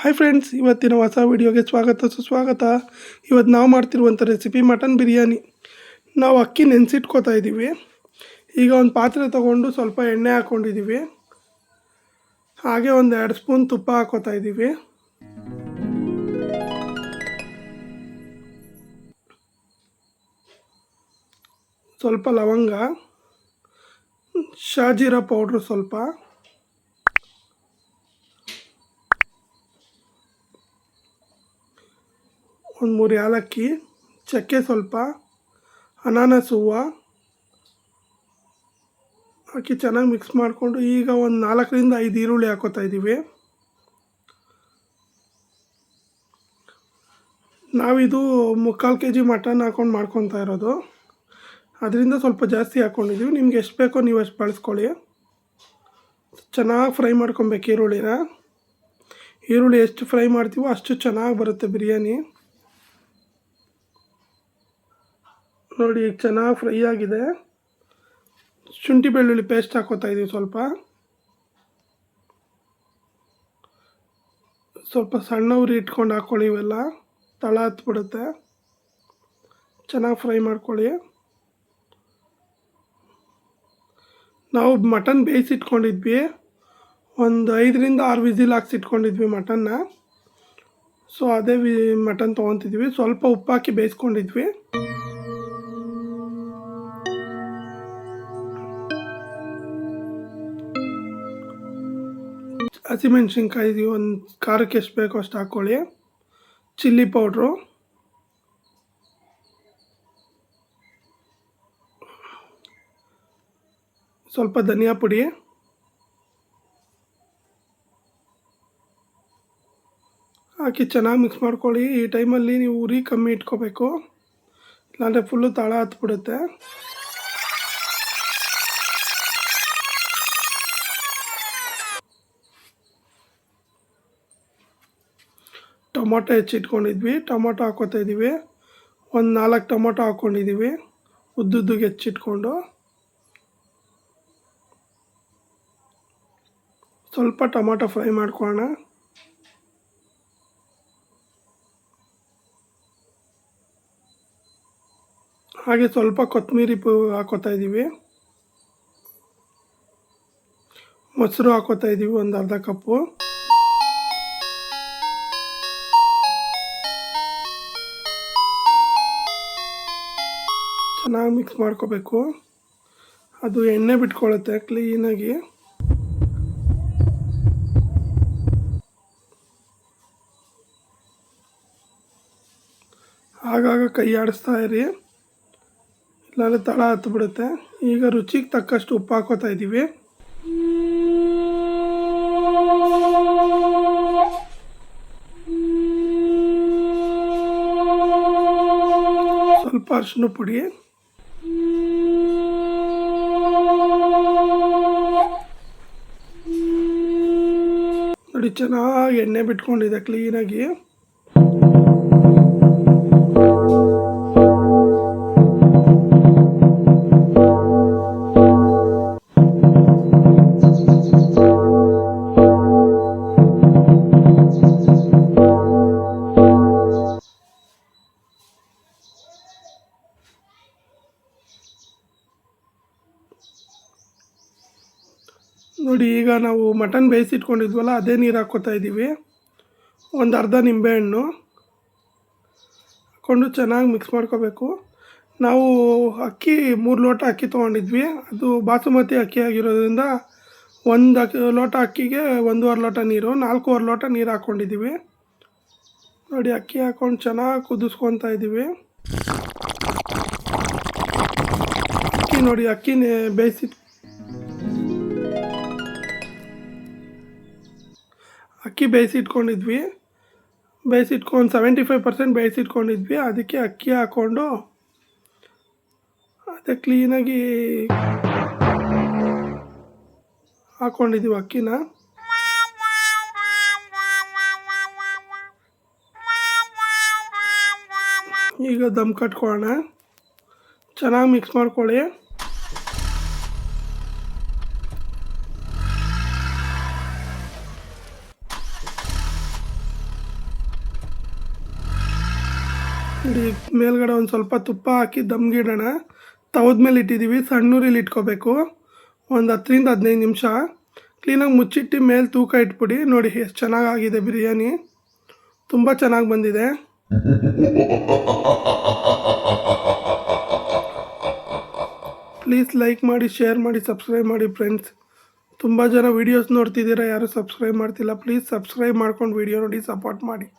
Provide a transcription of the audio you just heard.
Hi friends, ಇವತ್ತಿನ ಹೊಸ ವಿಡಿಯೋಗೆ ಸ್ವಾಗತ ಸುಸ್ವಾಗತ. ಇವತ್ತು ನಾವು ಮಾಡ್ತಿರುವಂಥ ರೆಸಿಪಿ ಮಟನ್ ಬಿರಿಯಾನಿ. ನಾವು ಅಕ್ಕಿ ನೆನೆಸಿಟ್ಕೋತಾ ಇದ್ದೀವಿ. ಈಗ ಒಂದು ಪಾತ್ರೆ ತೊಗೊಂಡು ಸ್ವಲ್ಪ ಎಣ್ಣೆ ಹಾಕ್ಕೊಂಡಿದ್ದೀವಿ. ಹಾಗೆ ಒಂದು 2 ಸ್ಪೂನ್ ತುಪ್ಪ ಹಾಕೋತಾ ಇದ್ದೀವಿ. ಸ್ವಲ್ಪ ಲವಂಗ, ಶಾಜೀರಾ ಪೌಡ್ರು ಸ್ವಲ್ಪ, ಒಂದು 3 ಏಲಕ್ಕಿ, ಚಕ್ಕೆ ಸ್ವಲ್ಪ, ಅನಾನಸ್ ಹೂವು ಹಾಕಿ ಚೆನ್ನಾಗಿ ಮಿಕ್ಸ್ ಮಾಡಿಕೊಂಡು ಈಗ ಒಂದು 4ರಿಂದ 5 ಈರುಳ್ಳಿ ಹಾಕೋತಾ ಇದ್ದೀವಿ. ನಾವಿದು 3/4 kg ಮಟನ್ ಹಾಕ್ಕೊಂಡು ಮಾಡ್ಕೊತಾ ಇರೋದು, ಅದರಿಂದ ಸ್ವಲ್ಪ ಜಾಸ್ತಿ ಹಾಕ್ಕೊಂಡಿದ್ದೀವಿ. ನಿಮ್ಗೆ ಎಷ್ಟು ಬೇಕೋ ನೀವು ಅಷ್ಟು ಬಳಸ್ಕೊಳ್ಳಿ. ಚೆನ್ನಾಗಿ ಫ್ರೈ ಮಾಡ್ಕೊಬೇಕು ಈರುಳ್ಳಿ ಎಷ್ಟು ಫ್ರೈ ಮಾಡ್ತೀವೋ ಅಷ್ಟು ಚೆನ್ನಾಗಿ ಬರುತ್ತೆ ಬಿರಿಯಾನಿ. ನೋಡಿ, ಈಗ ಚೆನ್ನಾಗಿ ಫ್ರೈ ಆಗಿದೆ. ಶುಂಠಿ ಬೆಳ್ಳುಳ್ಳಿ ಪೇಸ್ಟ್ ಹಾಕೋತಾ ಇದ್ದೀವಿ. ಸ್ವಲ್ಪ ಸಣ್ಣ ಉರಿ ಇಟ್ಕೊಂಡು ಹಾಕ್ಕೊಳ್ಳಿ. ಇವೆಲ್ಲ ತಳ ಹತ್ಬಿಡುತ್ತೆ. ಚೆನ್ನಾಗಿ ಫ್ರೈ ಮಾಡ್ಕೊಳ್ಳಿ. ನಾವು ಮಟನ್ ಬೇಯಿಸಿಟ್ಕೊಂಡಿದ್ವಿ, ಒಂದು 5ರಿಂದ 6 ವಿಸಿಲ್ ಹಾಕ್ಸಿಟ್ಕೊಂಡಿದ್ವಿ ಮಟನ್ನ. ಸೊ ಅದೇ ಮಟನ್ ತೊಗೊತಿದ್ವಿ. ಸ್ವಲ್ಪ ಉಪ್ಪು ಹಾಕಿ ಬೇಯಿಸ್ಕೊಂಡಿದ್ವಿ. ಹಸಿಮೆಣ್ಸಿನ್ಕಾಯಿ ಒಂದು ಖಾರಕ್ಕೆ ಎಷ್ಟು ಬೇಕೋ ಅಷ್ಟು ಹಾಕ್ಕೊಳ್ಳಿ. ಚಿಲ್ಲಿ ಪೌಡ್ರು, ಸ್ವಲ್ಪ ಧನಿಯಾ ಪುಡಿ, ಹಾಕಿ ಚೆನ್ನಾಗಿ ಮಿಕ್ಸ್ ಮಾಡ್ಕೊಳ್ಳಿ. ಈ ಟೈಮಲ್ಲಿ ನೀವು ಉರಿ ಕಮ್ಮಿ ಇಟ್ಕೋಬೇಕು, ಇಲ್ಲಾಂದರೆ ಫುಲ್ಲು ತಳ ಹತ್ಬಿಡುತ್ತೆ. ಟೊಮೊಟೊ ಹೆಚ್ಚಿಟ್ಕೊಂಡಿದ್ವಿ, ಟೊಮೊಟೊ ಹಾಕೋತಾ ಇದ್ದೀವಿ. ಒಂದು 4 ಟೊಮೊಟೊ ಹಾಕ್ಕೊಂಡಿದ್ದೀವಿ ಉದ್ದುದ್ದಗೆ ಹೆಚ್ಚಿಟ್ಕೊಂಡು. ಸ್ವಲ್ಪ ಟೊಮೊಟೊ ಫ್ರೈ ಮಾಡ್ಕೊಳ್ಳೋಣ. ಹಾಗೆ ಸ್ವಲ್ಪ ಕೊತ್ತಂಬರಿ ಹಾಕೋತಾ ಇದ್ದೀವಿ. ಮೊಸರು ಹಾಕೋತಾ ಇದ್ದೀವಿ, ಒಂದು ಅರ್ಧ ಕಪ್ಪು. ಚೆನ್ನಾಗಿ ಮಿಕ್ಸ್ ಮಾಡ್ಕೋಬೇಕು. ಅದು ಎಣ್ಣೆ ಬಿಟ್ಕೊಳ್ಳುತ್ತೆ ಕ್ಲೀನಾಗಿ. ಆಗಾಗ ಕೈ ಆಡಿಸ್ತಾ ಇರಿ, ಇಲ್ಲಾಂದರೆ ತಳ ಹತ್ಬಿಡುತ್ತೆ. ಈಗ ರುಚಿಗೆ ತಕ್ಕಷ್ಟು ಉಪ್ಪು ಹಾಕೋತಾ ಇದ್ದೀವಿ. ಸ್ವಲ್ಪ ಅರಿಶಿನ ಪುಡಿ, ನೋಡಿ ಚೆನ್ನಾಗಿ ಎಣ್ಣೆ ಬಿಟ್ಕೊಂಡಿದೆ ಕ್ಲೀನಾಗಿ. ನೋಡಿ, ಈಗ ನಾವು ಮಟನ್ ಬೇಯಿಸಿಟ್ಕೊಂಡಿದ್ವಲ್ಲ ಅದೇ ನೀರು ಹಾಕ್ಕೋತಾ ಇದ್ದೀವಿ. ಒಂದು ಅರ್ಧ ನಿಂಬೆಹಣ್ಣು ಹಾಕ್ಕೊಂಡು ಚೆನ್ನಾಗಿ ಮಿಕ್ಸ್ ಮಾಡ್ಕೋಬೇಕು. ನಾವು ಅಕ್ಕಿ 3 ಲೋಟ ಅಕ್ಕಿ ತೊಗೊಂಡಿದ್ವಿ. ಅದು ಬಾಸುಮತಿ ಅಕ್ಕಿ ಆಗಿರೋದ್ರಿಂದ 1 ಲೋಟ ಅಕ್ಕಿಗೆ 1.5 ಲೋಟ ನೀರು, 4.25 ಲೋಟ ನೀರು ಹಾಕ್ಕೊಂಡಿದ್ದೀವಿ. ನೋಡಿ, ಅಕ್ಕಿ ಹಾಕ್ಕೊಂಡು ಚೆನ್ನಾಗಿ ಕುದಿಸ್ಕೊತಾ ಇದ್ದೀವಿ. ನೋಡಿ, ಅಕ್ಕಿ ಬೇಯಿಸಿಟ್ಕೊಂಡಿದ್ವಿ. 75% ಬೇಯಿಸಿಟ್ಕೊಂಡಿದ್ವಿ. ಅದಕ್ಕೆ ಅಕ್ಕಿ ಹಾಕ್ಕೊಂಡು ಅದೇ ಕ್ಲೀನಾಗಿ ಹಾಕ್ಕೊಂಡಿದ್ದೀವಿ ಅಕ್ಕಿನ. ಈಗ ದಮ್ ಕಟ್ಕೊಳ್ಳೋಣ. ಚೆನ್ನಾಗಿ ಮಿಕ್ಸ್ ಮಾಡ್ಕೊಳ್ಳಿ. ನೋಡಿ ಮೇಲ್ಗಡೆ ಒಂದು ಸ್ವಲ್ಪ ತುಪ್ಪ ಹಾಕಿ ದಮ್ಗಿಡೋಣ. ತವದ ಮೇಲೆ ಇಟ್ಟಿದ್ದೀವಿ, ಸಣ್ಣೂರಿಲಿ ಇಟ್ಕೋಬೇಕು. ಒಂದು 10ರಿಂದ 15 ನಿಮಿಷ ಕ್ಲೀನಾಗಿ ಮುಚ್ಚಿಟ್ಟು ಮೇಲೆ ತೂಕ ಇಟ್ಬಿಡಿ. ನೋಡಿ ಎಷ್ಟು ಚೆನ್ನಾಗಾಗಿದೆ ಬಿರಿಯಾನಿ, ತುಂಬ ಚೆನ್ನಾಗಿ ಬಂದಿದೆ. ಪ್ಲೀಸ್ ಲೈಕ್ ಮಾಡಿ, ಶೇರ್ ಮಾಡಿ, ಸಬ್ಸ್ಕ್ರೈಬ್ ಮಾಡಿ ಫ್ರೆಂಡ್ಸ್. ತುಂಬ ಜನ ವೀಡಿಯೋಸ್ ನೋಡ್ತಿದ್ದೀರಾ, ಯಾರು ಸಬ್ಸ್ಕ್ರೈಬ್ ಮಾಡ್ತಿಲ್ಲ. ಪ್ಲೀಸ್ ಸಬ್ಸ್ಕ್ರೈಬ್ ಮಾಡ್ಕೊಂಡು ವೀಡಿಯೋ ನೋಡಿ ಸಪೋರ್ಟ್ ಮಾಡಿ.